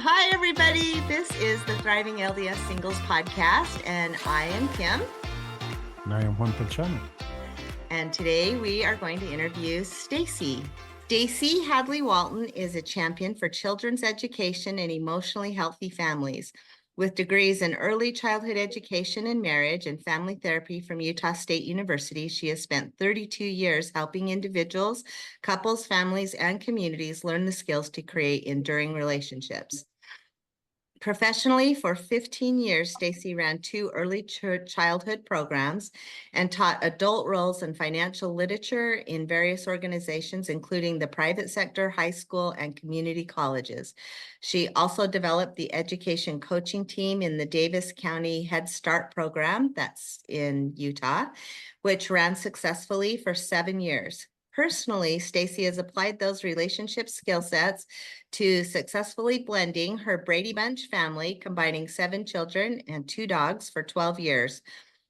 Hi, everybody. This is the Thriving LDS Singles Podcast, and I am Kim. And I am Juan. And today we are going to interview Stacie. Stacie Hadley Walton is a champion for children's education and emotionally healthy families. With degrees in early childhood education and marriage and family therapy from Utah State University, she has spent 32 years helping individuals, couples, families, and communities learn the skills to create enduring relationships. Professionally, for 15 years, Stacie ran 2 early childhood programs and taught adult roles and financial literature in various organizations, including the private sector, high school, and community colleges. She also developed the education coaching team in the Davis County Head Start program, that's in Utah, which ran successfully for 7 years. Personally, Stacie has applied those relationship skill sets to successfully blending her Brady Bunch family, combining 7 children and 2 dogs for 12 years.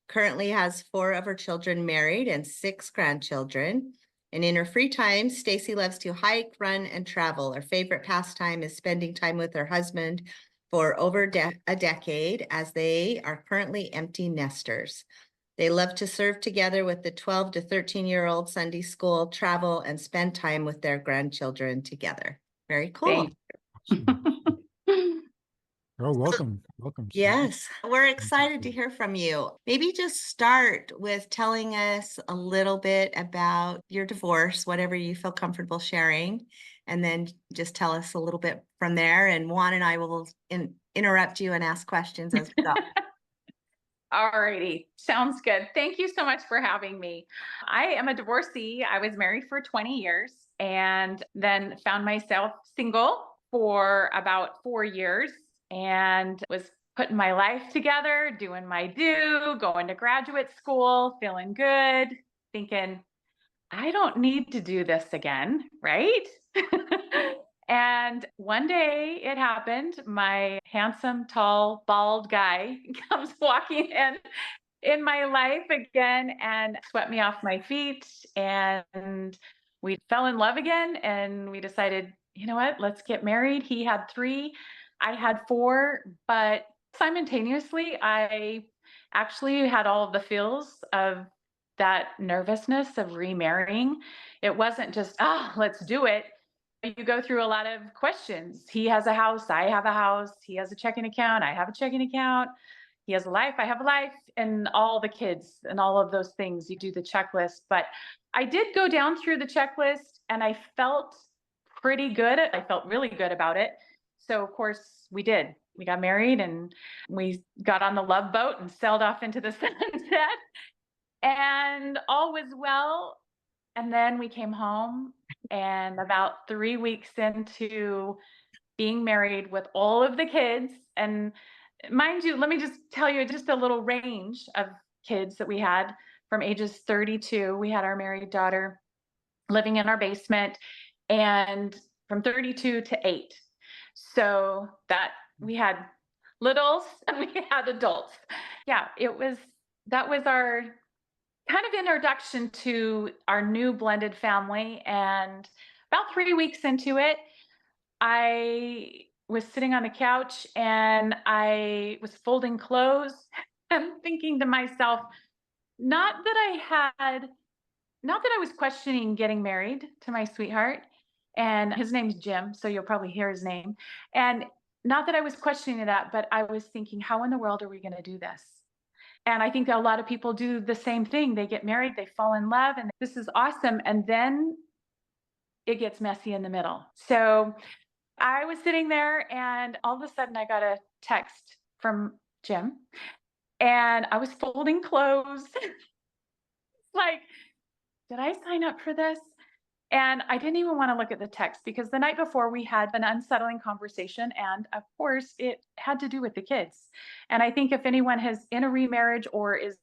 Currently has 4 of her children married and 6 grandchildren. And in her free time, Stacie loves to hike, run, and travel. Her favorite pastime is spending time with her husband for over a decade, as they are currently empty nesters. They love to serve together with the 12 to 13-year-old Sunday school, travel, and spend time with their grandchildren together. Very cool. Oh, welcome. Yes, we're excited to hear from you. Maybe just start with telling us a little bit about your divorce, whatever you feel comfortable sharing, and then just tell us a little bit from there. And Juan and I will interrupt you and ask questions as we go. Alrighty, sounds good. Thank you so much for having me. I am a divorcee. I was married for 20 years and then found myself single for about 4 years and was putting my life together, doing my due, going to graduate school, feeling good, thinking, I don't need to do this again, right? And one day it happened. My handsome, tall, bald guy comes walking in my life again and swept me off my feet. And we fell in love again. And we decided, you know what, let's get married. He had 3, I had 4, but simultaneously, I actually had all of the feels of that nervousness of remarrying. It wasn't just, let's do it. You go through a lot of questions. He has a house, I have a house. He has a checking account, I have a checking account. He has a life, I have a life, and all the kids and all of those things. You do the checklist. But I did go down through the checklist and I felt pretty good. I felt really good about it. So of course we did. We got married and we got on the love boat and sailed off into the sunset. And all was well. And then we came home, and about 3 weeks into being married with all of the kids, and mind you, let me just tell you just a little range of kids that we had from ages 32. We had our married daughter living in our basement, and from 32 to 8. So that we had littles and we had adults. Yeah, that was our kind of introduction to our new blended family. And about 3 weeks into it, I was sitting on the couch and I was folding clothes and thinking to myself, not that I was questioning getting married to my sweetheart, and his name's Jim, so you'll probably hear his name. And not that I was questioning that, but I was thinking, how in the world are we going to do this? And I think that a lot of people do the same thing. They get married, they fall in love, and this is awesome. And then it gets messy in the middle. So I was sitting there and all of a sudden I got a text from Jim and I was folding clothes. Like, did I sign up for this? And I didn't even want to look at the text because the night before we had an unsettling conversation. And of course, it had to do with the kids. And I think if anyone is in a remarriage or is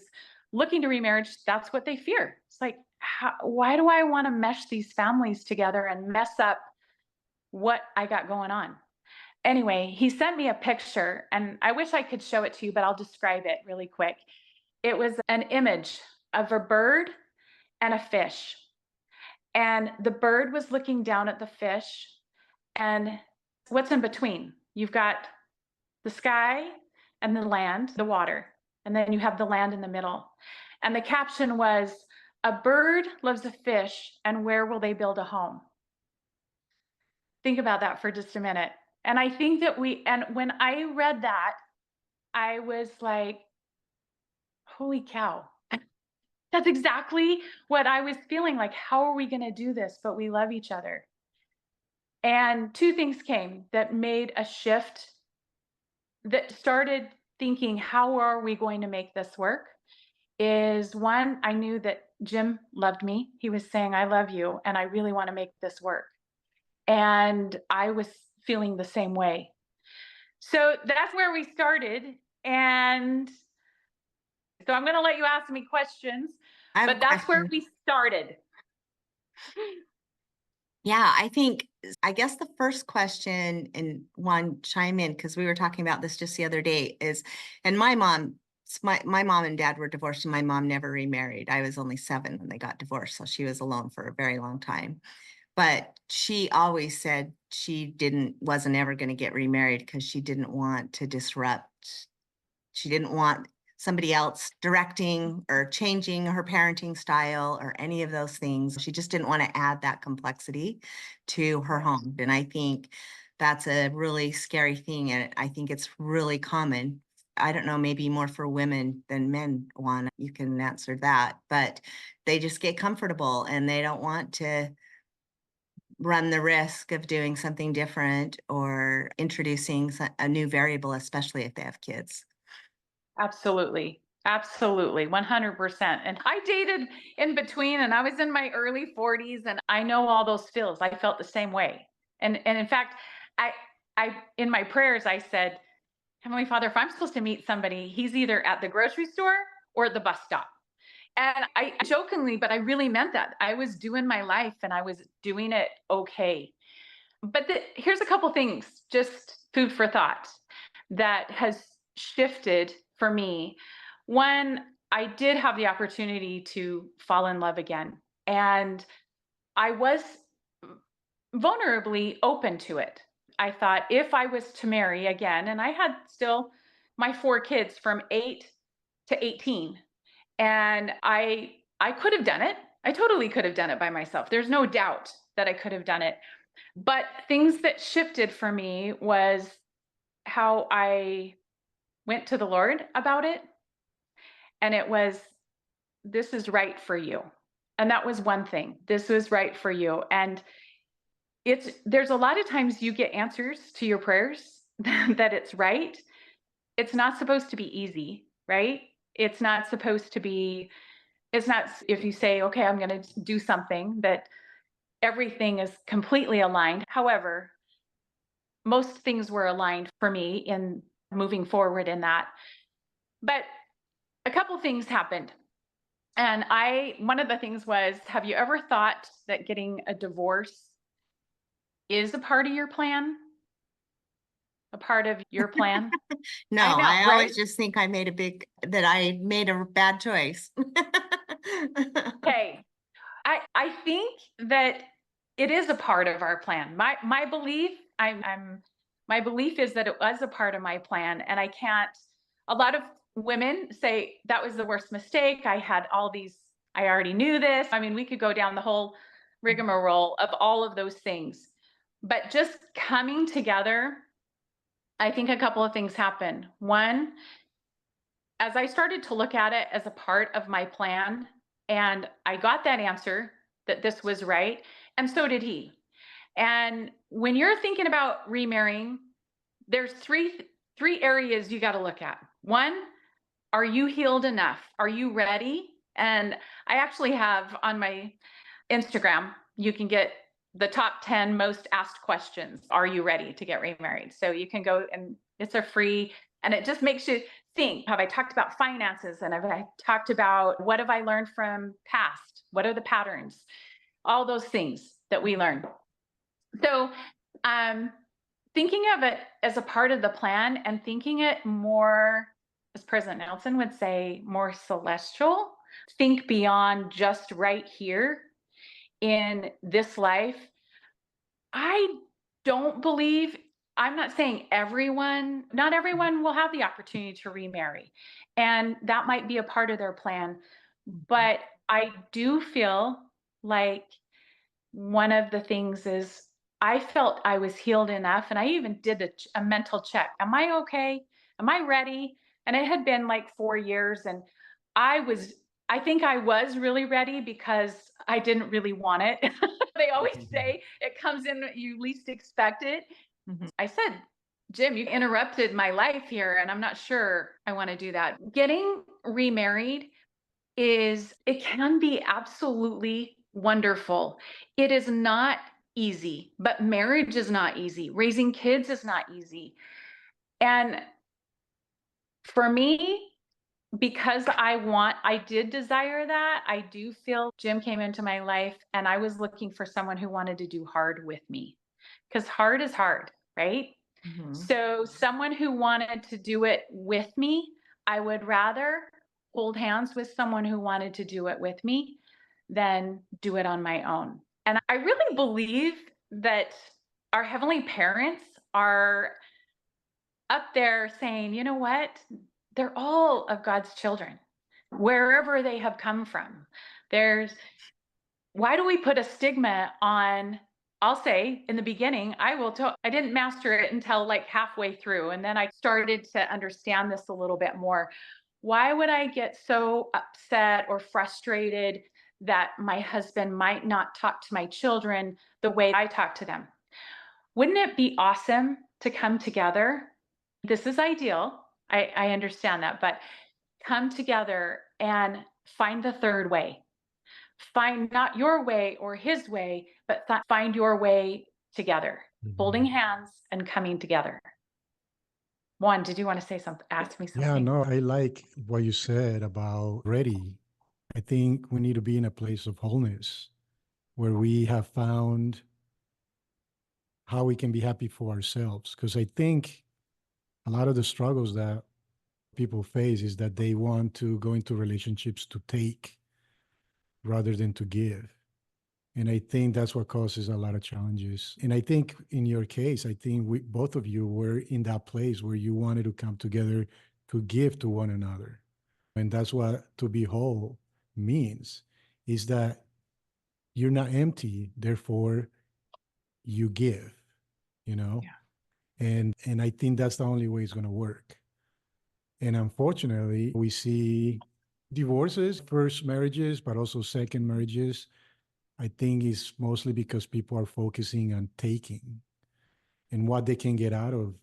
looking to remarriage, that's what they fear. It's like, why do I want to mesh these families together and mess up what I got going on? Anyway, he sent me a picture and I wish I could show it to you, but I'll describe it really quick. It was an image of a bird and a fish. And the bird was looking down at the fish, and what's in between? you've got the sky and the land, the water, and then you have the land in the middle. And the caption was, "A bird loves a fish, and where will they build a home?" Think about that for just a minute. And I think that and when I read that, I was like, holy cow. That's exactly what I was feeling like. How are we going to do this? But we love each other. And two things came that made a shift, that started thinking, how are we going to make this work? Is one, I knew that Jim loved me. He was saying, I love you, and I really want to make this work. And I was feeling the same way. So that's where we started. And so I'm going to let you ask me questions, but that's where we started. Yeah, I guess the first question, and Juan, chime in, because we were talking about this just the other day, is, and my mom and dad were divorced, and my mom never remarried. I was only 7 when they got divorced, so she was alone for a very long time. But she always said she wasn't ever going to get remarried because she didn't want to disrupt. She didn't want somebody else directing or changing her parenting style or any of those things. She just didn't want to add that complexity to her home. And I think that's a really scary thing. And I think it's really common. I don't know, maybe more for women than men, Juan. You can answer that. But they just get comfortable and they don't want to run the risk of doing something different or introducing a new variable, especially if they have kids. Absolutely. Absolutely. 100%. And I dated in between, and I was in my early 40s, and I know all those feels. I felt the same way. And in fact, I in my prayers, I said, Heavenly Father, if I'm supposed to meet somebody, he's either at the grocery store or at the bus stop. And I jokingly, but I really meant that. I was doing my life and I was doing it okay. But here's a couple things, just food for thought, that has shifted for me. One, I did have the opportunity to fall in love again, and I was vulnerably open to it. I thought if I was to marry again, and I had still my 4 kids from 8 to 18, and I could have done it. I totally could have done it by myself. There's no doubt that I could have done it. But things that shifted for me was how I went to the Lord about it. And it was, this is right for you. And that was one thing. This was right for you. And there's a lot of times you get answers to your prayers that it's right. It's not supposed to be easy, right? It's not if you say, okay, I'm going to do something, that everything is completely aligned. However, most things were aligned for me in moving forward in that. But a couple things happened. And one of the things was, have you ever thought that getting a divorce is a part of your plan? A part of your plan? No, I always just think I made a bad choice. Okay. I think that it is a part of our plan. My belief, my belief is that it was a part of my plan, and a lot of women say that was the worst mistake. I already knew this. I mean, we could go down the whole rigmarole of all of those things. But just coming together, I think a couple of things happened. One, as I started to look at it as a part of my plan, and I got that answer that this was right, and so did he. And when you're thinking about remarrying, there's three areas you got to look at. One, are you healed enough? Are you ready? And I actually have on my Instagram, you can get the top 10 most asked questions. Are you ready to get remarried? So you can go, and it's a free, and it just makes you think, have I talked about finances? And have I talked about what have I learned from past? What are the patterns? All those things that we learn. So thinking of it as a part of the plan, and thinking it more, as President Nelson would say, more celestial. Think beyond just right here in this life. I don't believe I'm not saying not everyone will have the opportunity to remarry, and that might be a part of their plan. But I do feel like one of the things is I felt I was healed enough, and I even did a mental check. Am I okay? Am I ready? And it had been like 4 years, and I was, I think I was really ready because I didn't really want it. They always say it comes in when you least expect it. I said, Jim, you interrupted my life here, and I'm not sure I want to do that. Getting remarried it can be absolutely wonderful. It is not easy, but marriage is not easy. Raising kids is not easy. And for me, because I did desire that, I do feel Jim came into my life and I was looking for someone who wanted to do hard with me, because hard is hard, right? So someone who wanted to do it with me, I would rather hold hands with someone who wanted to do it with me than do it on my own. And I really believe that our heavenly parents are up there saying, you know what? They're all of God's children, wherever they have come from. Why do we put a stigma on? I'll say in the beginning, I didn't master it until like halfway through. And then I started to understand this a little bit more. Why would I get so upset or frustrated that my husband might not talk to my children the way I talk to them? Wouldn't it be awesome to come together? This is ideal. I understand that, but come together and find the third way. Find not your way or his way, but find your way together, holding hands and coming together. Juan, did you want to say something? Ask me something. Yeah, no, I like what you said about ready. I think we need to be in a place of wholeness where we have found how we can be happy for ourselves. Because I think a lot of the struggles that people face is that they want to go into relationships to take rather than to give. And I think that's what causes a lot of challenges. And I think in your case, I think both of you were in that place where you wanted to come together to give to one another. And that's what to be whole means, is that you're not empty, therefore you give, you know? Yeah. And I think that's the only way it's going to work. And unfortunately, we see divorces, first marriages, but also second marriages. I think it's mostly because people are focusing on taking and what they can get out of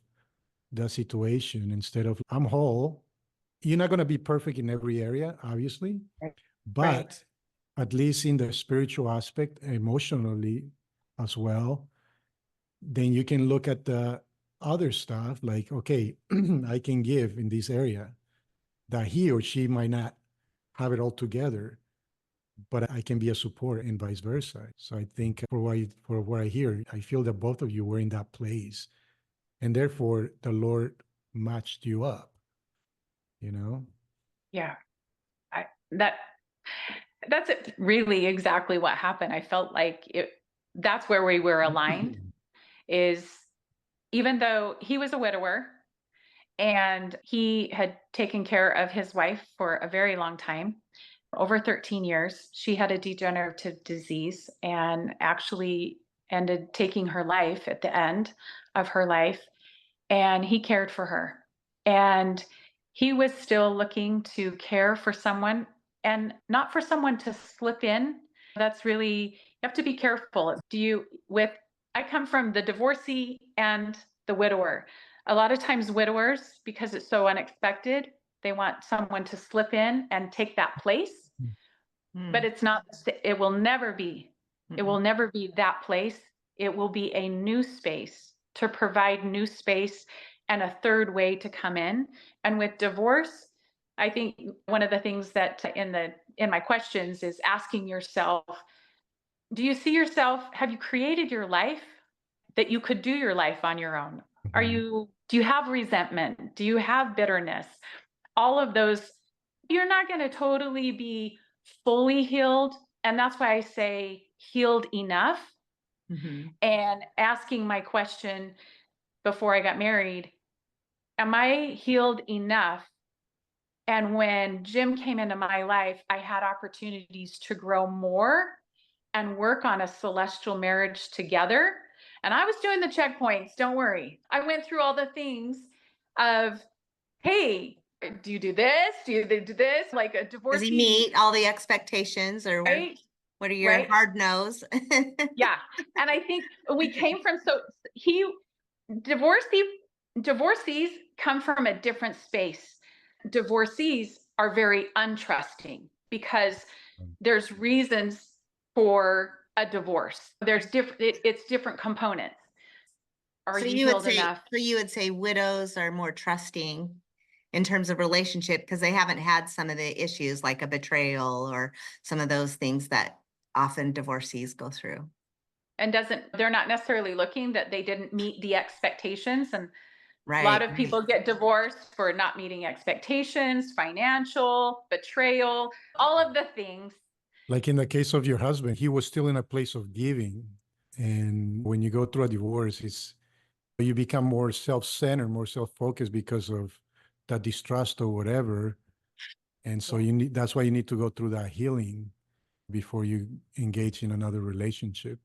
the situation instead of I'm whole. You're not going to be perfect in every area, obviously, but at least in the spiritual aspect, emotionally as well, then you can look at the other stuff like, okay, I can give in this area that he or she might not have it all together, but I can be a support and vice versa. So I think for what I hear, I feel that both of you were in that place, and therefore the Lord matched you up, you know? Yeah. That's really exactly what happened. I felt like that's where we were aligned, is even though he was a widower and he had taken care of his wife for a very long time, over 13 years. She had a degenerative disease and actually ended taking her life at the end of her life. And he cared for her. And he was still looking to care for someone, and not for someone to slip in. That's really, you have to be careful. I come from the divorcee and the widower. A lot of times widowers, because it's so unexpected, they want someone to slip in and take that place. But it's not, it will never be that place. It will be a new space to provide new space and a third way to come in. And with divorce, I think one of the things that in my questions is asking yourself, have you created your life that you could do your life on your own? Do you have resentment? Do you have bitterness? All of those, you're not going to totally be fully healed. And that's why I say healed enough. And asking my question, before I got married, am I healed enough? And when Jim came into my life, I had opportunities to grow more and work on a celestial marriage together. And I was doing the checkpoints, don't worry. I went through all the things of, hey, do you do this? Do you do this? Like a Does divorcee, he meet all the expectations, or right? what are your Right. hard no's? Yeah. And I think we came from, divorcees come from a different space. Divorcees are very untrusting because there's reasons for a divorce. There's it's different components. Are So you you would healed say, enough? so you would say widows are more trusting in terms of relationship because they haven't had some of the issues like a betrayal or some of those things that often divorcees go through. And they're not necessarily looking that they didn't meet the expectations. And Right. a lot of people get divorced for not meeting expectations, financial, betrayal, all of the things. Like in the case of your husband, he was still in a place of giving. And when you go through a divorce, you become more self-centered, more self-focused because of that distrust or whatever. And so that's why you need to go through that healing before you engage in another relationship.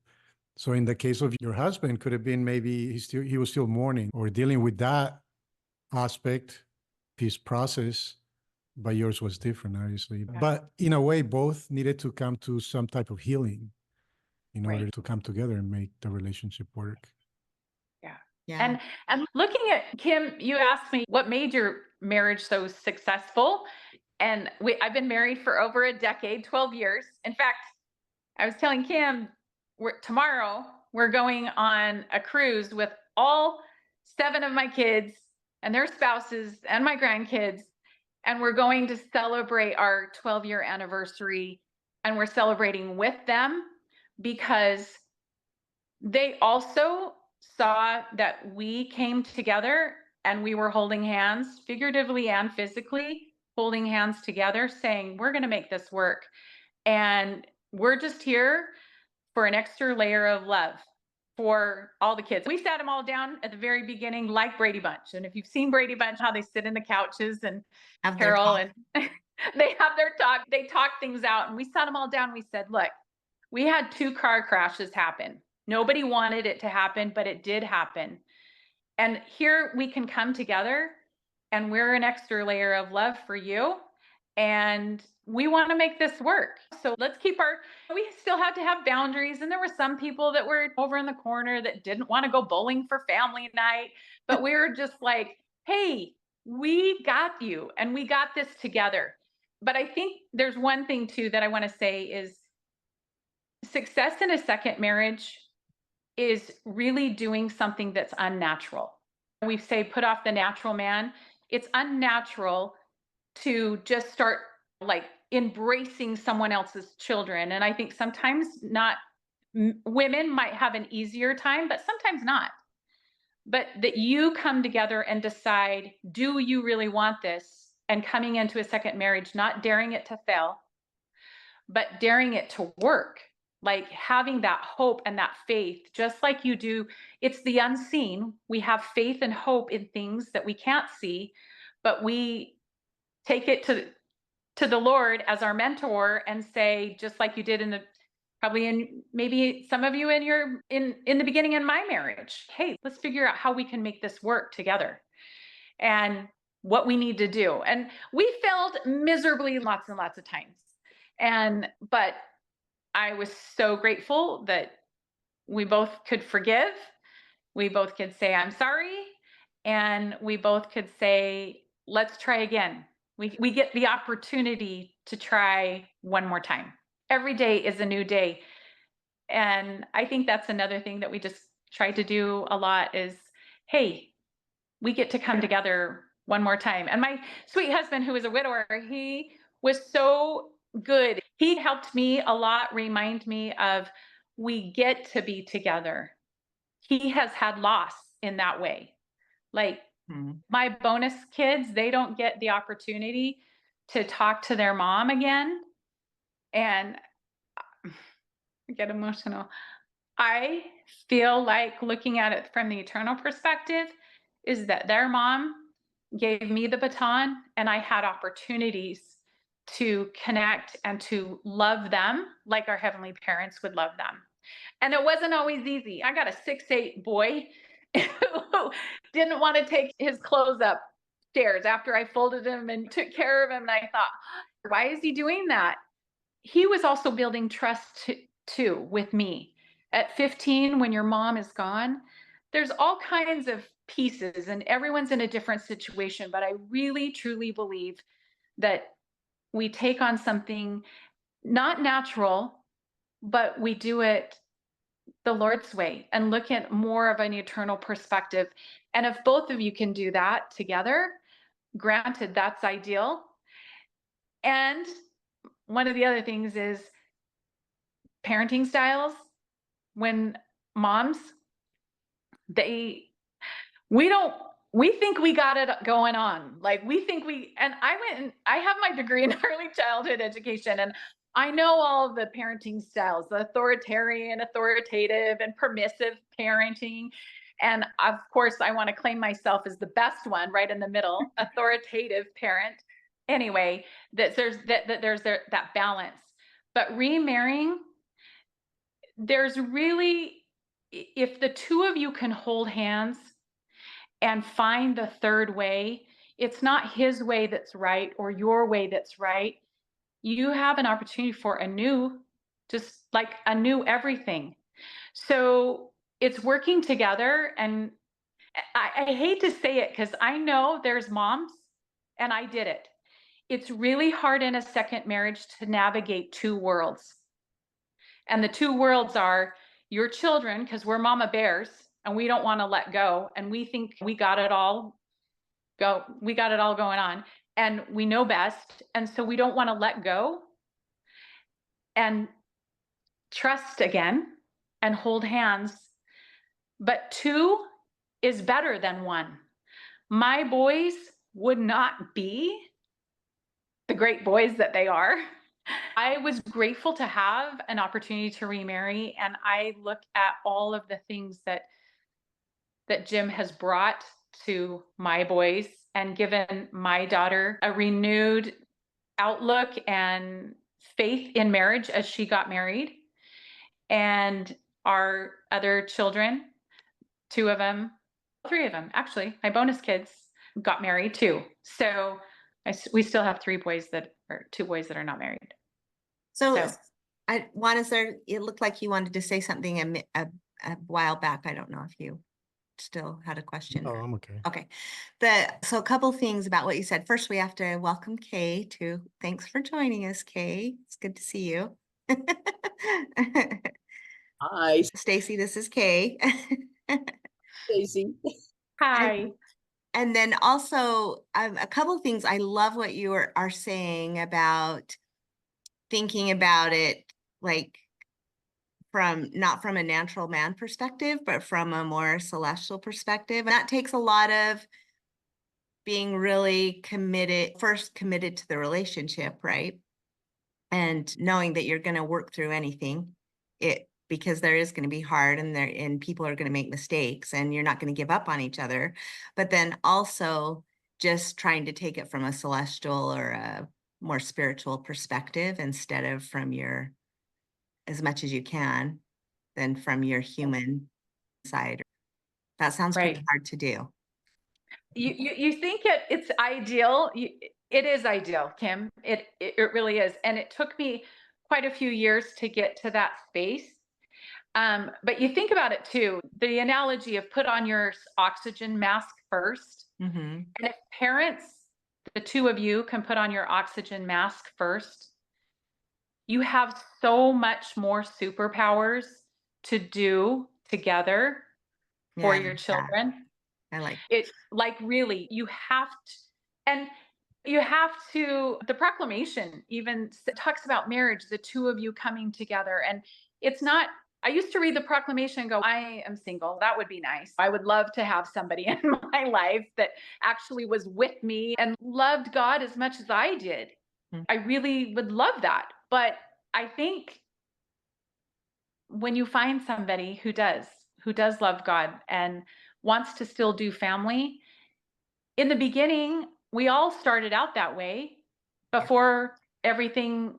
So in the case of your husband, could have been maybe he was still mourning or dealing with that aspect, his process, but yours was different, obviously. Yeah. But in a way, both needed to come to some type of healing in order Right. to come together and make the relationship work. Yeah. Yeah. And looking at Kim, you asked me what made your marriage so successful. And I've been married for over a decade, 12 years. In fact, I was telling Kim, tomorrow we're going on a cruise with all 7 of my kids and their spouses and my grandkids. And we're going to celebrate our 12-year anniversary. And we're celebrating with them because they also saw that we came together and we were holding hands, figuratively and physically, holding hands together, saying, we're going to make this work. And we're just here for an extra layer of love for all the kids. We sat them all down at the very beginning, like Brady Bunch. And if you've seen Brady Bunch, how they sit in the couches and Have their Carol talk. and they have their talk, they talk things out. And we sat them all down. We said, look, we had 2 car crashes happen. Nobody wanted it to happen, but it did happen. And here we can come together and we're an extra layer of love for you. And we want to make this work. So let's we still have to have boundaries. And there were some people that were over in the corner that didn't want to go bowling for family night. But we were just like, hey, we got you and we got this together. But I think there's one thing too that I want to say is success in a second marriage is really doing something that's unnatural. We say put off the natural man. It's unnatural to just start like embracing someone else's children. And I think sometimes not women might have an easier time, but sometimes not. But that you come together and decide, do you really want this? And coming into a second marriage, not daring it to fail, but daring it to work, like having that hope and that faith, just like you do. It's the unseen. We have faith and hope in things that we can't see, but we take it to the Lord as our mentor and say, just like you did maybe some of you in the beginning in my marriage, hey, let's figure out how we can make this work together and what we need to do. And we failed miserably lots and lots of times. But I was so grateful that we both could forgive. We both could say, I'm sorry. And we both could say, let's try again. We get the opportunity to try one more time. Every day is a new day. And I think that's another thing that we just try to do a lot is, hey, we get to come together one more time. And my sweet husband, who is a widower, he was so good. He helped me a lot, remind me of we get to be together. He has had loss in that way. Like my bonus kids, they don't get the opportunity to talk to their mom again. And I get emotional. I feel like looking at it from the eternal perspective is that their mom gave me the baton and I had opportunities to connect and to love them like our heavenly parents would love them. And it wasn't always easy. I got a 6'8" boy who didn't want to take his clothes upstairs after I folded him and took care of him. And I thought, why is he doing that? He was also building trust too with me. At 15, when your mom is gone, there's all kinds of pieces and everyone's in a different situation. But I really, truly believe that we take on something not natural, but we do it the Lord's way and look at more of an eternal perspective. And if both of you can do that together, granted, that's ideal. And one of the other things is parenting styles. When moms, we think we got it going on. Like and I have my degree in early childhood education, and I know all of the parenting styles, the authoritarian, authoritative, and permissive parenting. And of course, I want to claim myself as the best one, right in the middle, authoritative parent. Anyway, that there's that balance. But remarrying, there's really, if the two of you can hold hands and find the third way, it's not his way that's right or your way that's right. You have an opportunity for just like a new everything. So it's working together. And I hate to say it because I know there's moms, and I did it. It's really hard in a second marriage to navigate two worlds. And the two worlds are your children, because we're mama bears and we don't want to let go. And we think we got it all going on and we know best. And so we don't want to let go and trust again and hold hands. But two is better than one. My boys would not be the great boys that they are. I was grateful to have an opportunity to remarry, and I look at all of the things that Jim has brought to my boys and given my daughter a renewed outlook and faith in marriage as she got married. And our other children, three of them actually, my bonus kids got married too. So we still have two boys that are not married. So Juan, it looked like you wanted to say something a while back. I don't know if you still had a question. Oh, I'm okay. Okay. So a couple things about what you said. First, we have to welcome Kay too. Thanks for joining us, Kay. It's good to see you. Hi, Stacie, this is Kay. Stacie. Hi. And then also a couple of things. I love what you are saying about thinking about it like not from a natural man perspective, but from a more celestial perspective. And that takes a lot of being really committed to the relationship, right? And knowing that you're going to work through anything, because there is going to be hard and people are going to make mistakes and you're not going to give up on each other. But then also just trying to take it from a celestial or a more spiritual perspective instead of from as much as you can, than from your human side. That sounds Right. pretty hard to do. You think it's ideal. It is ideal, Kim. It really is. And it took me quite a few years to get to that space. But you think about it too, the analogy of put on your oxygen mask first. Mm-hmm. And if parents, the two of you can put on your oxygen mask first, you have so much more superpowers to do together for your children. I like it. Like really, you have to, the proclamation even talks about marriage, the two of you coming together. And it's not, I used to read the proclamation and go, I am single. That would be nice. I would love to have somebody in my life that actually was with me and loved God as much as I did. I really would love that. But I think when you find somebody who does love God and wants to still do family, in the beginning, we all started out that way before everything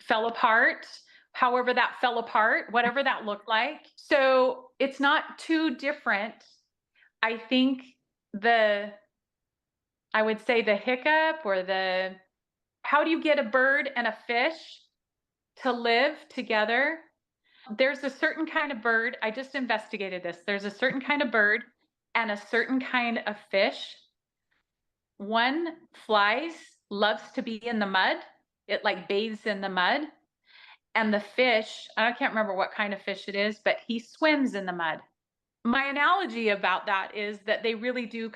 fell apart, however that fell apart, whatever that looked like. So it's not too different. I think I would say the hiccup or how do you get a bird and a fish to live together? There's a certain kind of bird. I just investigated this. There's a certain kind of bird and a certain kind of fish. One loves to be in the mud. It like bathes in the mud. And the fish, I can't remember what kind of fish it is, but he swims in the mud. My analogy about that is that they really do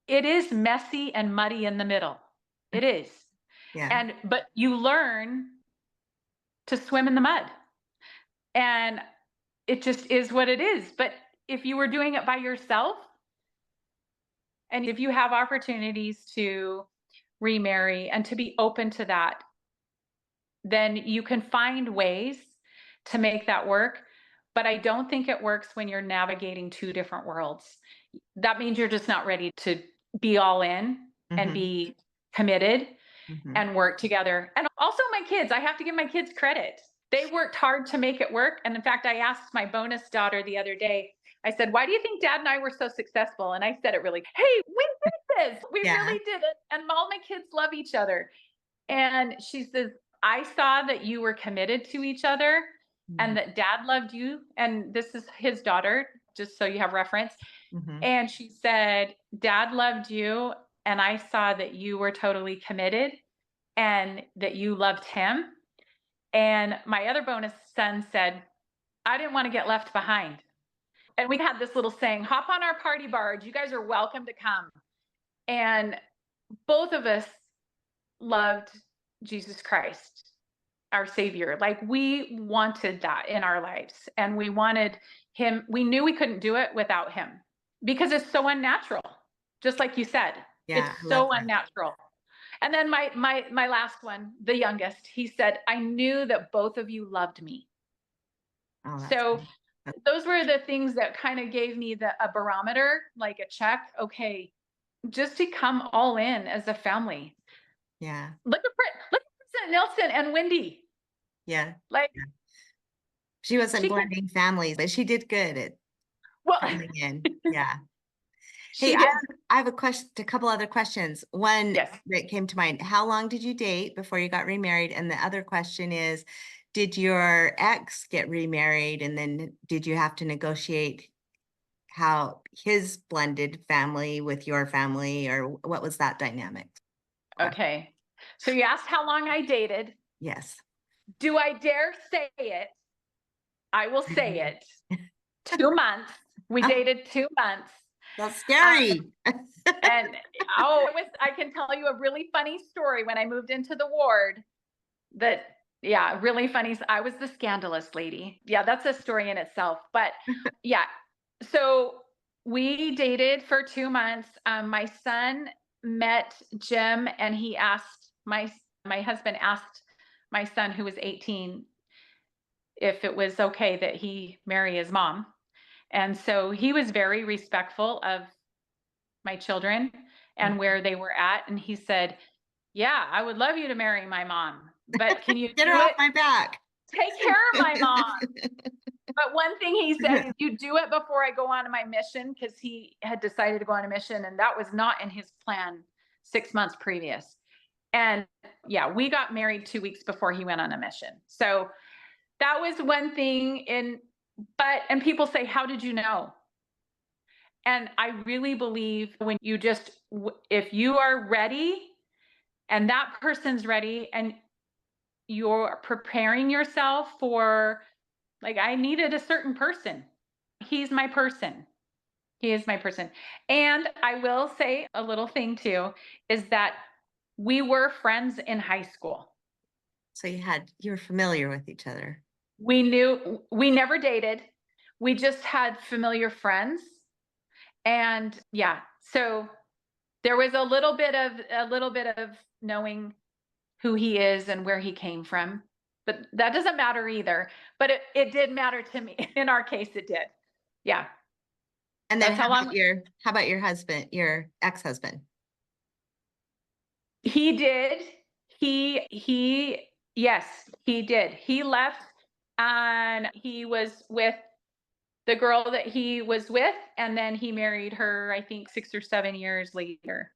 it is messy and muddy in the middle. It is. Yeah. But you learn to swim in the mud. And it just is what it is. But if you were doing it by yourself, and if you have opportunities to remarry and to be open to that, then you can find ways to make that work. But I don't think it works when you're navigating two different worlds. That means you're just not ready to be all in and be committed and work together. And also my kids, I have to give my kids credit. They worked hard to make it work. And in fact, I asked my bonus daughter the other day, I said, why do you think Dad and I were so successful? And I said it really, hey, we did this. We really did it. And all my kids love each other. And she says, I saw that you were committed to each other and that Dad loved you. And this is his daughter, just so you have reference. And she said, Dad loved you. And I saw that you were totally committed and that you loved him. And my other bonus son said, I didn't want to get left behind. And we had this little saying, hop on our party barge. You guys are welcome to come. And both of us loved Jesus Christ, our Savior. Like we wanted that in our lives. And we wanted him. We knew we couldn't do it without him because it's so unnatural. Just like you said, it's so unnatural. And then my last one, the youngest, he said, I knew that both of you loved me. So those were the things that kind of gave me a barometer, like a check. Okay, just to come all in as a family. Yeah. Look at President Nelson and Wendy. Yeah. Like she wasn't blending families, but she did good at coming in. Yeah. Hey, I have a couple other questions. One that came to mind. How long did you date before you got remarried? And the other question is, did your ex get remarried? And then did you have to negotiate how his blended family with your family, or what was that dynamic? Okay. So you asked how long I dated. Yes. Do I dare say it? I will say it. 2 months. We dated 2 months. That's scary. And I can tell you a really funny story when I moved into the ward really funny. I was the scandalous lady. Yeah, that's a story in itself. But yeah, so we dated for 2 months. My son met Jim and he asked my husband asked my son, who was 18, if it was okay that he marry his mom. And so he was very respectful of my children and where they were at. And he said, yeah, I would love you to marry my mom, but can you get her off my back? Take care of my mom. But one thing he said is, you do it before I go on my mission, because he had decided to go on a mission and that was not in his plan 6 months previous. And yeah, we got married 2 weeks before he went on a mission. So that was one thing. And people say, how did you know? And I really believe when you if you are ready and that person's ready and you're preparing yourself for, like, I needed a certain person. He's my person. He is my person. And I will say a little thing too, is that we were friends in high school. So you were familiar with each other. We never dated. We just had familiar friends. And yeah, so there was a little bit of knowing who he is and where he came from. but that doesn't matter either. But it did matter to me. In our case, it did. Yeah. And then That's how long how about your husband, your ex-husband? he did. Yes, he did. He left and he was with the girl that he was with, and then he married her, I think 6 or 7 years later.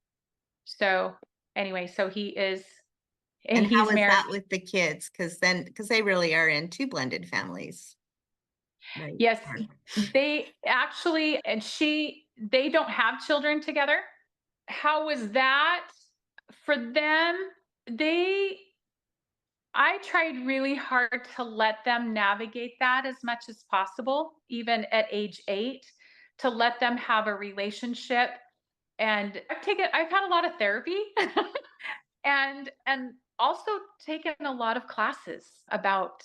So anyway, so And how he's is married. that with the kids? Because they really are in two blended families. Right. Yes, they actually, they don't have children together. How was that for them? I tried really hard to let them navigate that as much as possible, even at age 8, to let them have a relationship. And I've had a lot of therapy and also taken a lot of classes about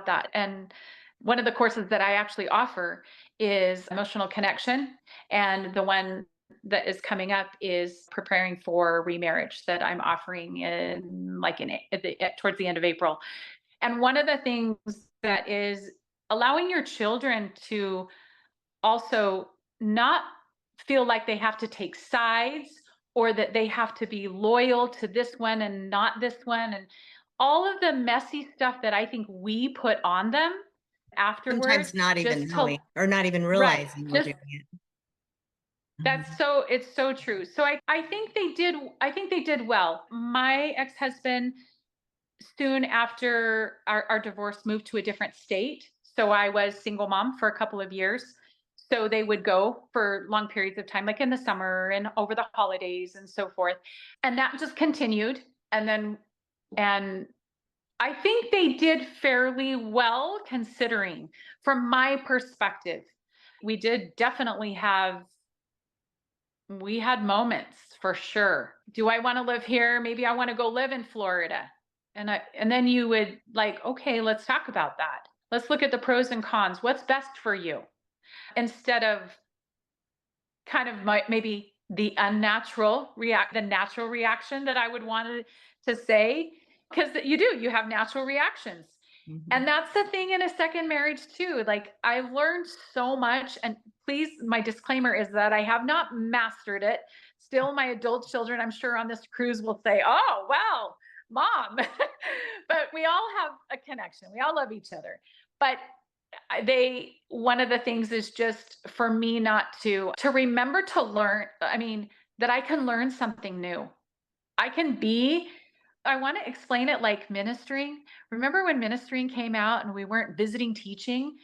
that. And one of the courses that I actually offer is emotional connection, and the one that is coming up is preparing for remarriage that I'm offering towards the end of April. And one of the things that is allowing your children to also not feel like they have to take sides, or that they have to be loyal to this one and not this one, and all of the messy stuff that I think we put on them afterwards. Sometimes not even knowing or not even Right, realizing we're doing it. it's so true. So I think they did well. My ex-husband, soon after our divorce, moved to a different state. So I was single mom for a couple of years. So they would go for long periods of time, like in the summer and over the holidays and so forth. And that just continued. And I think they did fairly well, considering, from my perspective. We did definitely we had moments for sure. Do I want to live here? Maybe I want to go live in Florida. And then you would like, okay, let's talk about that. Let's look at the pros and cons. What's best for you? Instead of kind of maybe the natural reaction that I would want to say, because you have natural reactions. And that's the thing in a second marriage too. Like, I've learned so much, and please, my disclaimer is that I have not mastered it. Still, my adult children, I'm sure, on this cruise will say, oh, well, mom. But we all have a connection. We all love each other. But one of the things is just for me not to remember to learn. I mean, that I can learn something new. I want to explain it like ministering. Remember when ministering came out and we weren't visiting teaching,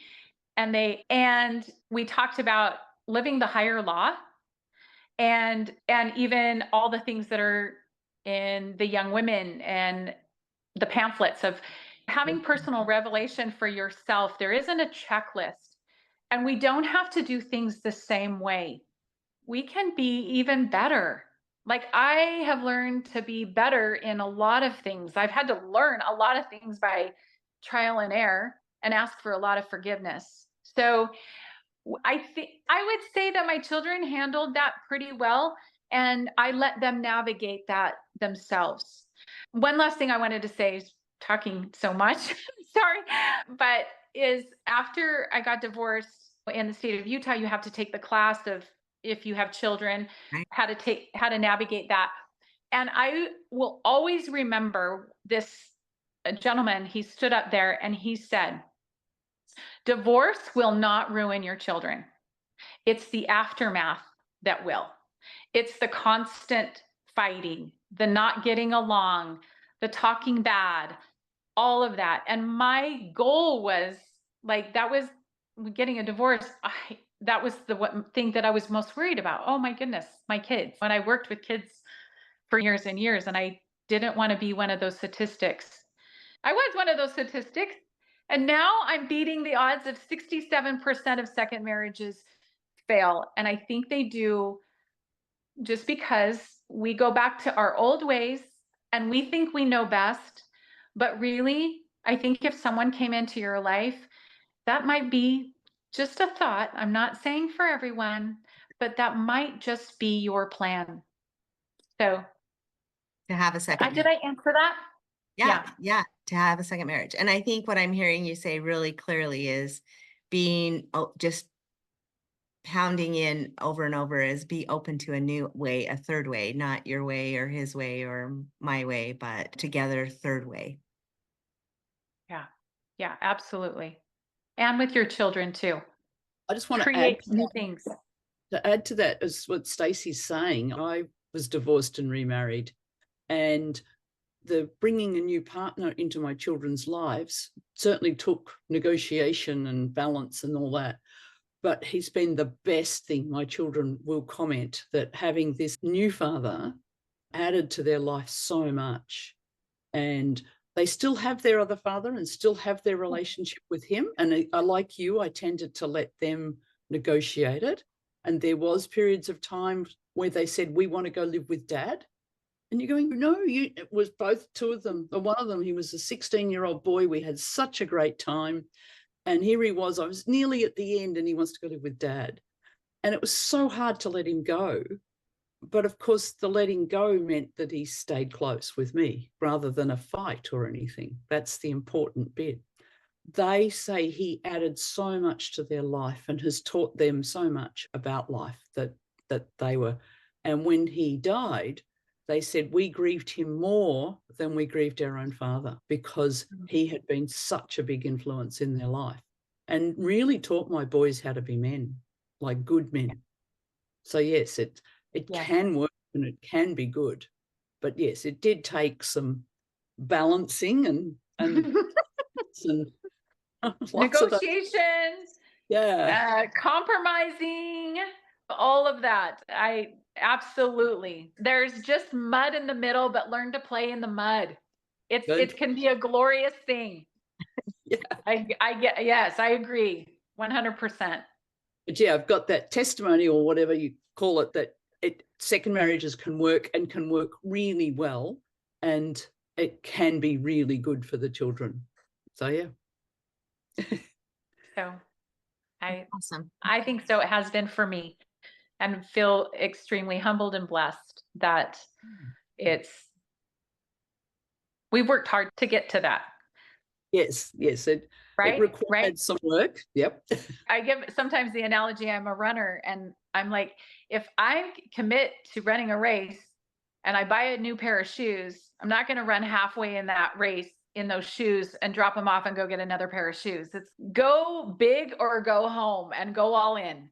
and we talked about living the higher law, and even all the things that are in the young women and the pamphlets of having personal revelation for yourself. There isn't a checklist, and we don't have to do things the same way. We can be even better. Like, I have learned to be better in a lot of things. I've had to learn a lot of things by trial and error and ask for a lot of forgiveness. So I would say that my children handled that pretty well, and I let them navigate that themselves. One last thing I wanted to say, is talking so much, sorry, but is after I got divorced in the state of Utah, you have to take the class of, if you have children, how to navigate that. And I will always remember this gentleman. He stood up there and he said, divorce will not ruin your children. It's the aftermath that will. It's the constant fighting, the not getting along, the talking bad, all of that. And my goal was, like, that was getting a divorce. That was the thing that I was most worried about. Oh my goodness, my kids. When I worked with kids for years and years, and I didn't want to be one of those statistics. I was one of those statistics. And now I'm beating the odds of 67% of second marriages fail. And I think they do just because we go back to our old ways and we think we know best. But really, I think if someone came into your life, that might be just a thought. I'm not saying for everyone, but that might just be your plan. So To have a second. did I answer that? Yeah, to have a second marriage. And I think what I'm hearing you say really clearly is being just pounding in over and over is be open to a new way, a third way, not your way or his way or my way, but together, third way. Yeah, absolutely. And with your children too. I just want to Create new things. add to that is what Stacie's saying. I was divorced and remarried, and the bringing a new partner into my children's lives certainly took negotiation and balance and all that. But he's been the best thing. My children will comment that having this new father added to their life so much. And they still have their other father and still have their relationship with him. And I, like you, I tended to let them negotiate it. And there was periods of time where they said, we want to go live with dad. And you're going, no, it was both two of them. One of them, he was a 16-year-old boy. We had such a great time. And here he was, I was nearly at the end and he wants to go live with dad. And it was so hard to let him go. But of course, the letting go meant that he stayed close with me rather than a fight or anything. That's the important bit. They say he added so much to their life and has taught them so much about life that they were. And when he died, they said we grieved him more than we grieved our own father because he had been such a big influence in their life and really taught my boys how to be men, like good men. So yes, it can work and it can be good. But yes, it did take some balancing and Negotiations, compromising, all of that. Absolutely. There's just mud in the middle, but learn to play in the mud. It can be a glorious thing. Yeah. I agree 100%. But yeah, I've got that testimony or whatever you call it, that second marriages can work and can work really well, and it can be really good for the children. So yeah. So Awesome. I think so. It has been for me, and feel extremely humbled and blessed that we worked hard to get to that. Yes. It required some work. Yep. I give sometimes the analogy, I'm a runner, and I'm like, if I commit to running a race and I buy a new pair of shoes, I'm not going to run halfway in that race in those shoes and drop them off and go get another pair of shoes. It's go big or go home and go all in.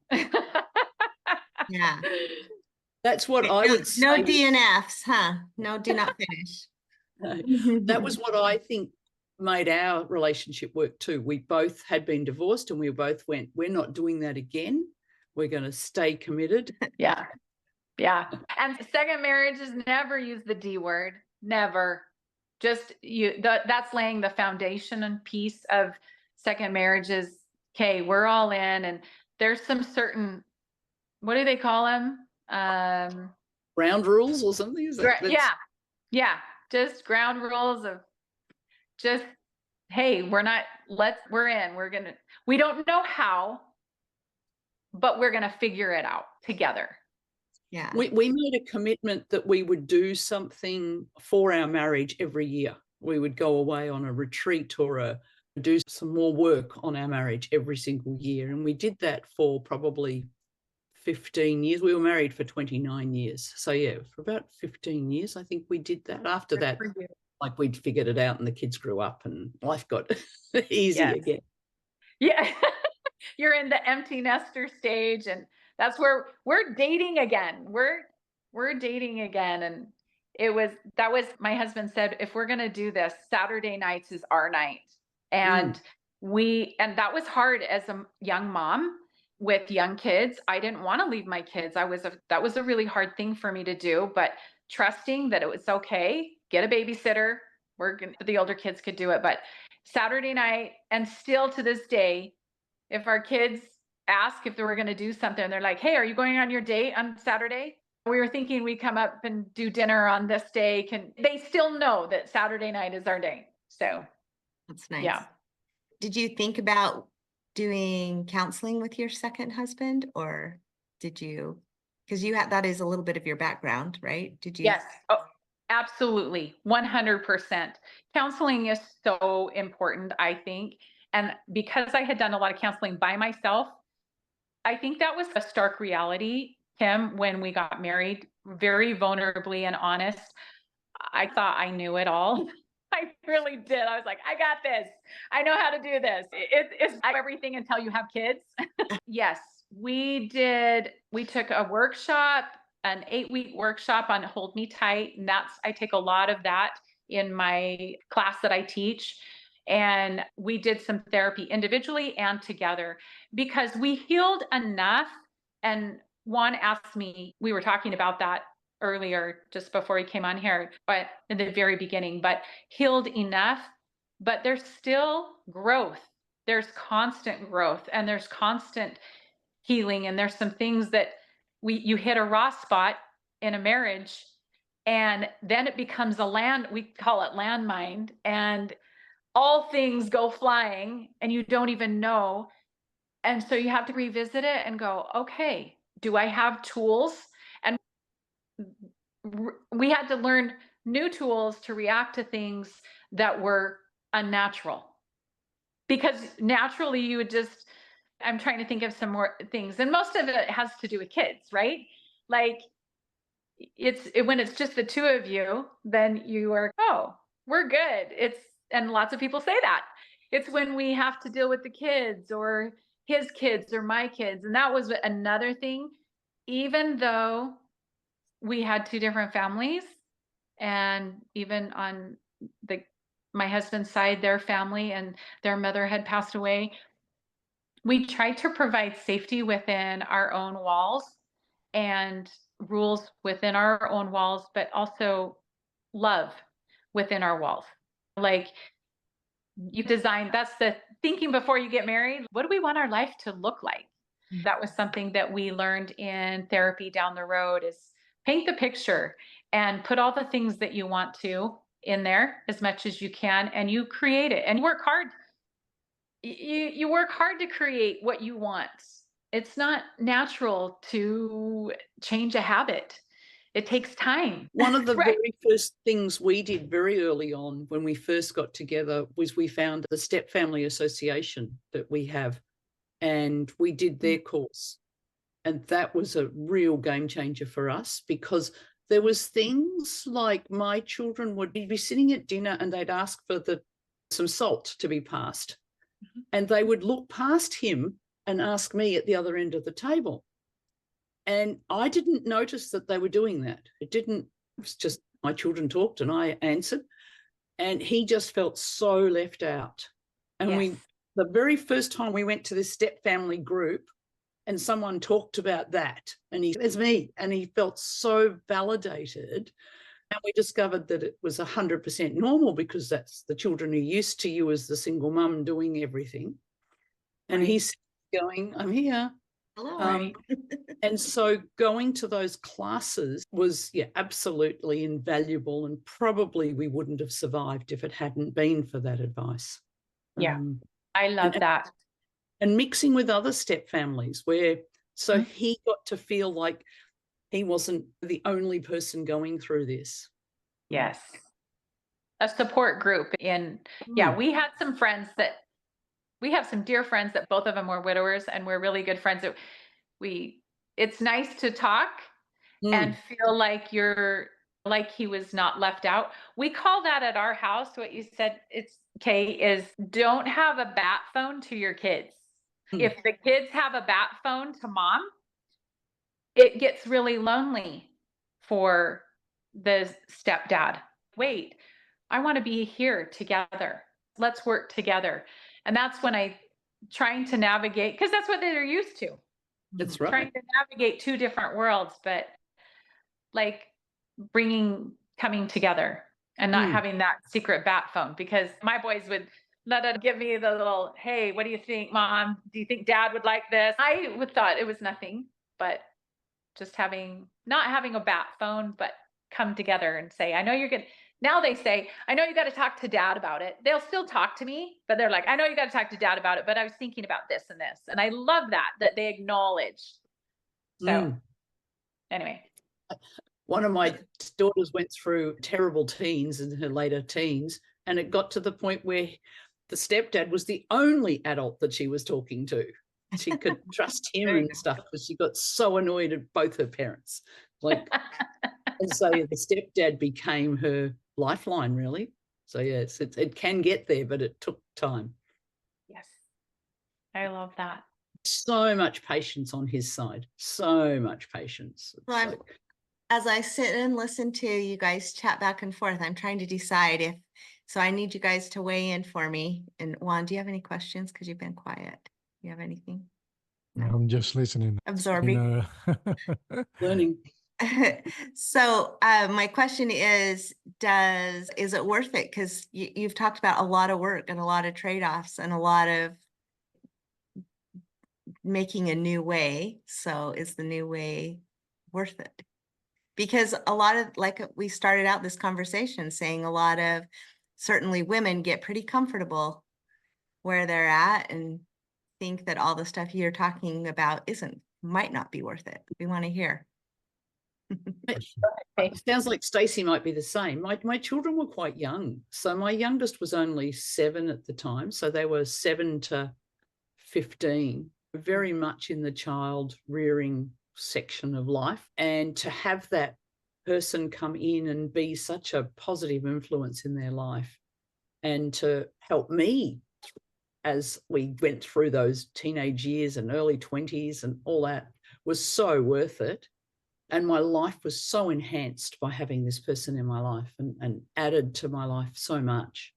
Yeah. That's what I would say. No DNFs, huh? No, do not finish. That was what I think made our relationship work too. We both had been divorced and we both went, we're not doing that again. We're going to stay committed. Yeah. And second marriages never use the D word. Never. Just that's laying the foundation and piece of second marriages. Okay, we're all in, and there's some certain, what do they call them? Ground rules or something? Is that, yeah. Just ground rules of just, hey, we're in. We don't know how, but we're going to figure it out together. Yeah. We made a commitment that we would do something for our marriage every year. We would go away on a retreat or do some more work on our marriage every single year. And we did that for probably 15 years. We were married for 29 years. So yeah, for about 15 years, I think we did that. After that, like we'd figured it out and the kids grew up and life got easy again. Yeah. You're in the empty nester stage, and that's where we're dating again. We're dating again. And that was my husband said, if we're going to do this, Saturday nights is our night. And that was hard as a young mom with young kids. I didn't want to leave my kids. That was a really hard thing for me to do, but trusting that it was okay, get a babysitter. The older kids could do it, but Saturday night, and still to this day, if our kids ask if they were going to do something, they're like, hey, are you going on your date on Saturday? We were thinking we'd come up and do dinner on this day. They still know that Saturday night is our day. So that's nice. Yeah. Did you think about doing counseling with your second husband, or did you, because that is a little bit of your background, right? Did you? Yes. Oh, Absolutely. 100%. Counseling is so important, I think. And because I had done a lot of counseling by myself, I think that was a stark reality, Kim, when we got married, very vulnerably and honest. I thought I knew it all. I really did. I was like, I got this. I know how to do this. It's everything until you have kids. Yes, we did. We took a workshop, an 8-week workshop on Hold Me Tight. And I take a lot of that in my class that I teach. And we did some therapy individually and together because we healed enough. And Juan asked me, we were talking about that earlier, just before he came on here, but in the very beginning, but healed enough, but there's still growth. There's constant growth and there's constant healing. And there's some things that you hit a raw spot in a marriage and then it becomes we call it landmine, and all things go flying and you don't even know. And so you have to revisit it and go, okay, do I have tools? And we had to learn new tools to react to things that were unnatural. Because naturally you would just, I'm trying to think of some more things. And most of it has to do with kids, right? Like when it's just the two of you, then you are, oh, we're good. And lots of people say that. It's when we have to deal with the kids or his kids or my kids. And that was another thing, even though we had two different families, and even on my husband's side, their family and their mother had passed away. We tried to provide safety within our own walls and rules within our own walls, but also love within our walls. Like that's the thinking before you get married. What do we want our life to look like? That was something that we learned in therapy down the road, is paint the picture and put all the things that you want to in there as much as you can, and you create it and work hard. You work hard to create what you want. It's not natural to change a habit. It takes time. One of the Right. very first things we did very early on when we first got together was we found the Step Family Association that we have, and we did their course. And that was a real game changer for us, because there was things like my children would be sitting at dinner and they'd ask for some salt to be passed. Mm-hmm. And they would look past him and ask me at the other end of the table. And I didn't notice that they were doing that. It was just my children talked and I answered. And he just felt so left out. And yes. The very first time we went to this step family group and someone talked about that, and it's me, and he felt so validated. And we discovered that it was 100% normal, because that's the children are used to you as the single mum doing everything. And he's going, I'm here. Hello. And so going to those classes was absolutely invaluable, and probably we wouldn't have survived if it hadn't been for that advice. Yeah, I love that. And mixing with other step families so he got to feel like he wasn't the only person going through this. Yes. A support group we had some friends we have some dear friends that both of them were widowers, and we're really good friends. It's nice to talk and feel like he was not left out. We call that at our house, what you said, is don't have a bat phone to your kids. If the kids have a bat phone to mom, it gets really lonely for the stepdad. Wait, I want to be here together. Let's work together. And that's when trying to navigate, because that's what they're used to. That's right. Trying to navigate two different worlds, but like coming together and not having that secret bat phone, because my boys would give me the little, hey, what do you think, Mom? Do you think Dad would like this? I would thought it was nothing, but just not having a bat phone, but come together and say, I know you're good. Now they say, I know you got to talk to Dad about it. They'll still talk to me, but they're like, I know you got to talk to Dad about it, but I was thinking about this and this. And I love that they acknowledge. So anyway. One of my daughters went through terrible teens in her later teens, and it got to the point where the stepdad was the only adult that she was talking to. She could trust him There you and go. stuff, because she got so annoyed at both her parents. Like, and so the stepdad became her lifeline, really. So yes, it can get there, but it took time. Yes. I love that. So much patience on his side. So much patience. It's Well, I'm- like, As I sit and listen to you guys chat back and forth, I'm trying to decide if, so I need you guys to weigh in for me. And Juan, do you have any questions? Because you've been quiet. You have anything? I'm just listening. Absorbing. learning. So my question is it worth it? Because you've talked about a lot of work and a lot of trade-offs and a lot of making a new way. So is the new way worth it? Because a lot of, like we started out this conversation saying, a lot of certainly women get pretty comfortable where they're at and think that all the stuff you're talking about might not be worth it. We want to hear. It sounds like Stacie might be the same. My children were quite young. So my youngest was only 7 at the time. So they were 7 to 15, very much in the child rearing section of life. And to have that person come in and be such a positive influence in their life, and to help me as we went through those teenage years and early 20s and all that, was so worth it. And my life was so enhanced by having this person in my life, and added to my life so much.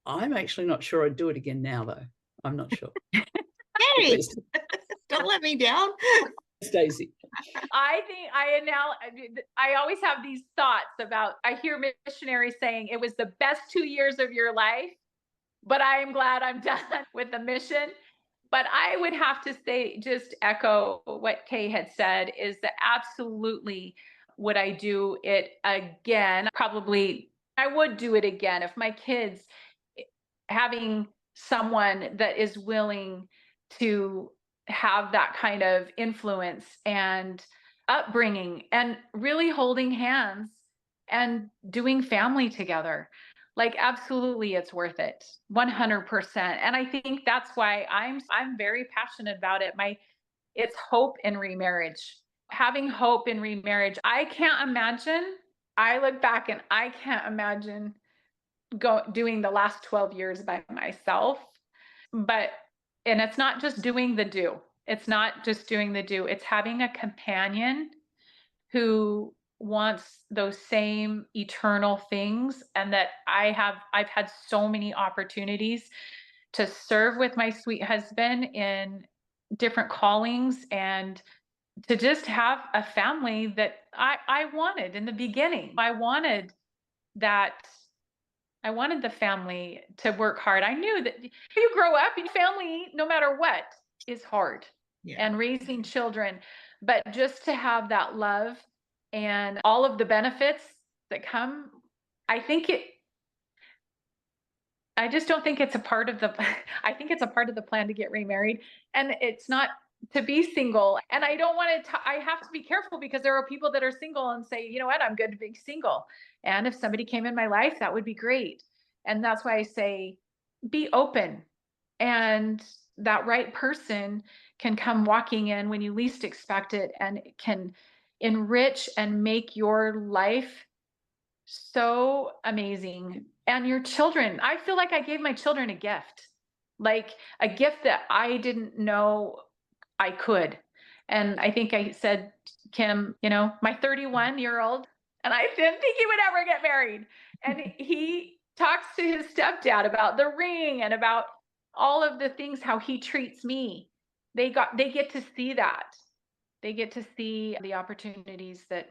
I'm actually not sure I'd do it again now, though. I'm not sure. Hey, don't let me down. Stacie. I think I always have these thoughts about, I hear missionaries saying it was the best 2 years of your life, but I am glad I'm done with the mission. But I would have to say, just echo what Kay had said, is that absolutely would I do it again? Probably I would do it again if my kids, having someone that is willing to have that kind of influence and upbringing and really holding hands and doing family together. Like, absolutely, it's worth it, 100%. And I think that's why I'm very passionate about it. It's hope in remarriage. Having hope in remarriage. I look back and I can't imagine doing the last 12 years by myself. And it's not just doing the do. It's not just doing the do. It's having a companion who wants those same eternal things, and that I've had so many opportunities to serve with my sweet husband in different callings, and to just have a family that I wanted in the beginning. I wanted the family to work hard. I knew that you grow up in family, no matter what, is hard. Yeah. And raising children, but just to have that love and all of the benefits that come, I just don't think it's a part of I think it's a part of the plan to get remarried, and it's not to be single. And I don't want to, I have to be careful, because there are people that are single and say, you know what, I'm good to be single. And if somebody came in my life, that would be great. And that's why I say, be open, and that right person can come walking in when you least expect it, and it can enrich and make your life so amazing. And your children, I feel like I gave my children a gift, like a gift that I didn't know I could. And I think I said, Kim, my 31-year-old, and I didn't think he would ever get married. And he talks to his stepdad about the ring and about all of the things, how he treats me. They get to see that. They get to see the opportunities that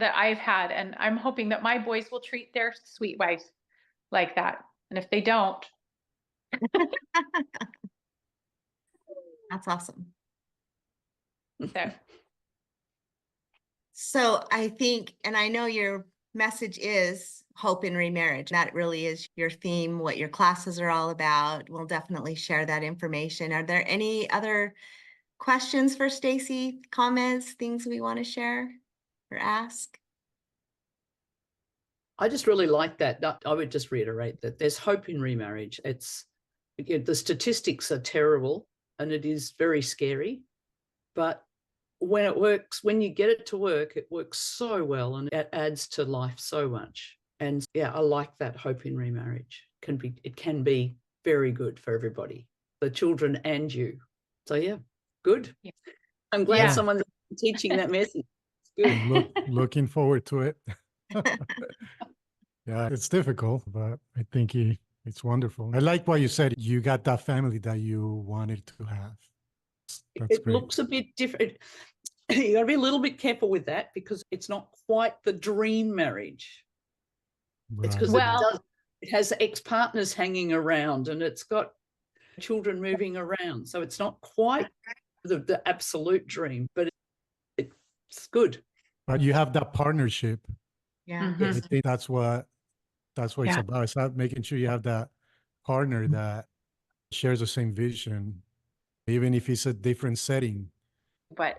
I've had. And I'm hoping that my boys will treat their sweet wives like that. And if they don't. That's awesome. So. So I think, and I know your message is hope in remarriage. That really is your theme, what your classes are all about. We'll definitely share that information. Are there any other questions for Stacie? Comments, things we want to share or ask? I just really like that. I would just reiterate that there's hope in remarriage. The statistics are terrible and it is very scary, but when it works, when you get it to work, it works so well and it adds to life so much. And yeah, I like that hope in remarriage. It can be very good for everybody, the children and you. So yeah, good. Yeah. I'm glad someone's teaching that message. It's good. Looking forward to it. Yeah, it's difficult, but I think it's wonderful. I like what you said. You got that family that you wanted to have. That's It great. looks a bit different. You got to be a little bit careful with that because it's not quite the dream marriage. It's because it has ex-partners hanging around and it's got children moving around. So it's not quite the absolute dream, but it's good. But you have that partnership. Yeah. Mhm. I think that's what it's about. It's about making sure you have that partner that shares the same vision, even if it's a different setting. But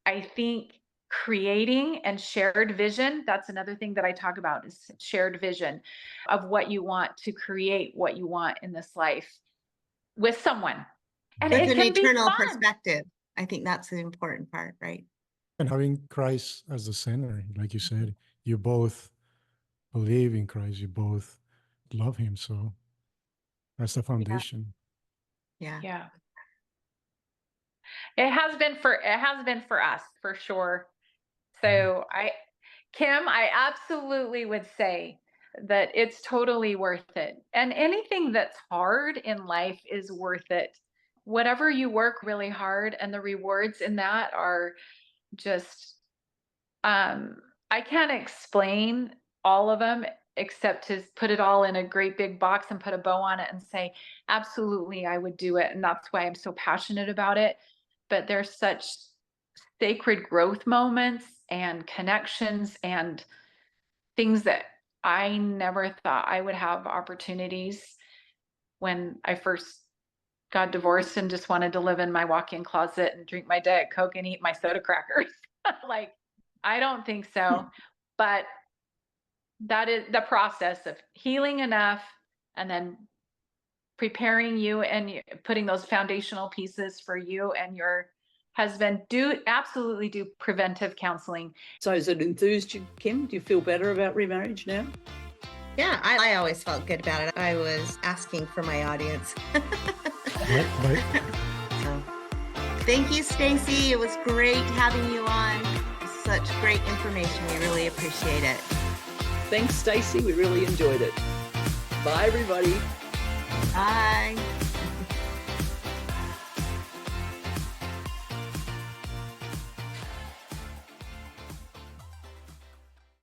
I think creating and shared vision, that's another thing that I talk about, is shared vision of what you want to create, what you want in this life with someone. And With it an can be eternal fun. perspective. I think that's the important part, right? And having Christ as the center, like you said, you both believe in Christ, you both love him. So that's the foundation. Yeah. Yeah. It has been for us for sure. So Kim, I absolutely would say that it's totally worth it. And anything that's hard in life is worth it. Whatever you work really hard, and the rewards in that are just, I can't explain all of them except to put it all in a great big box and put a bow on it and say, absolutely, I would do it. And that's why I'm so passionate about it. But there's such sacred growth moments and connections and things that I never thought I would have opportunities when I first got divorced and just wanted to live in my walk-in closet and drink my Diet Coke and eat my soda crackers. Like, I don't think so. But that is the process of healing enough and then preparing you and putting those foundational pieces for you and your husband. Absolutely do preventive counseling. So has it enthused you, Kim? Do you feel better about remarriage now? Yeah, I always felt good about it. I was asking for my audience. Right. So, thank you, Stacie. It was great having you on. Such great information. We really appreciate it. Thanks, Stacie. We really enjoyed it. Bye, everybody. Bye.